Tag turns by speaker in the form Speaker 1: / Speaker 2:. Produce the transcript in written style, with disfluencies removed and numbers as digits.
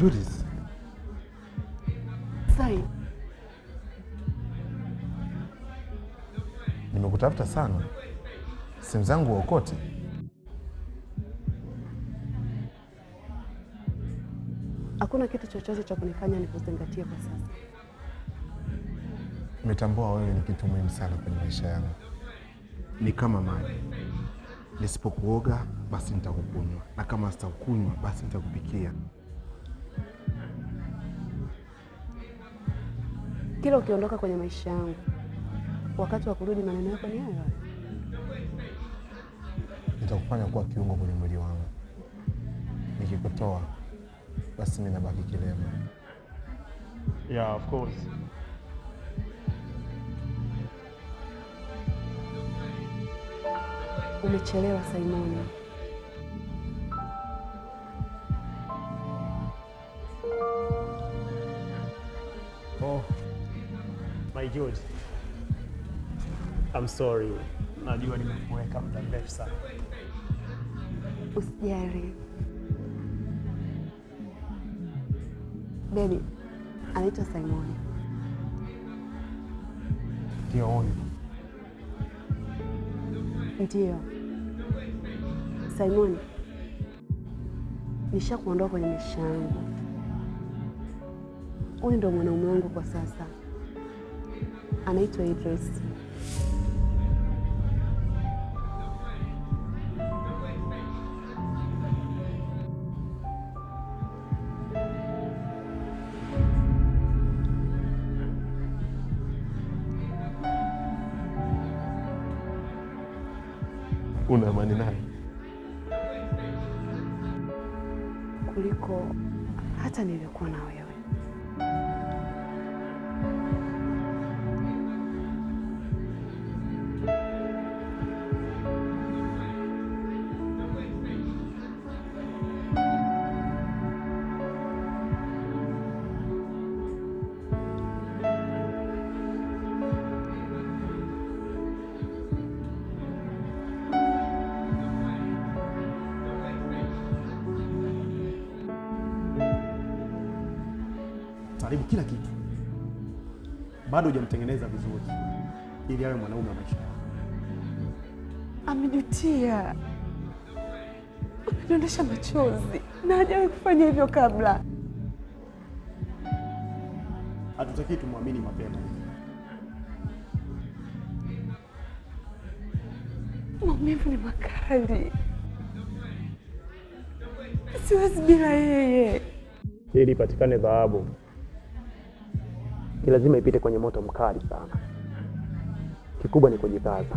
Speaker 1: Judith.
Speaker 2: Sai.
Speaker 1: Nimekutafuta sana. Simu zangu uokote.
Speaker 2: Hakuna kitu chochote cha kunifanya nikuzingatie kwa sasa.
Speaker 1: Nimetambua wewe ni kitu muhimu sana kwenye maisha yangu. Ni kama maji. Nisipokuoga basi nitakukunywa, na kama sitakunywa basi nitakupikia.
Speaker 2: Kila ukiondoka kwenye maisha yangu, wakati wa kurudi maneno yako ni hayo.
Speaker 1: Nitakufanya kuwa kiungo kwenye mwili wangu. Nikikutoa basi mimi nabaki kilema.
Speaker 3: Yeah, of course.
Speaker 2: Umechelewa Simoni.
Speaker 3: Oh, my George. I'm sorry. Najua nimekuweka muda mrefu sana.
Speaker 2: Usijali. Baby, anaitwa Simoni.
Speaker 1: Ndio huyu.
Speaker 2: Ndio. Simoni, nishakuondoa kwenye maisha yangu. Huyu ndo mwanaume wangu kwa sasa. Anaitwa Idris.
Speaker 1: Una amani naye
Speaker 2: kuliko hata nilivyokuwa na wewe.
Speaker 3: Karibu kila kitu, bado hujamtengeneza vizuri ili awe mwanaume wa maisha yako.
Speaker 2: Amejutia, ameniondesha machozi na hajawahi kufanya hivyo kabla.
Speaker 3: Hatutaki tumwamini mapema.
Speaker 2: Maumivu ni makali, siwezi bila yeye.
Speaker 3: Ili ipatikane dhahabu lazima ipite kwenye moto mkali sana. Kikubwa ni kujikaza.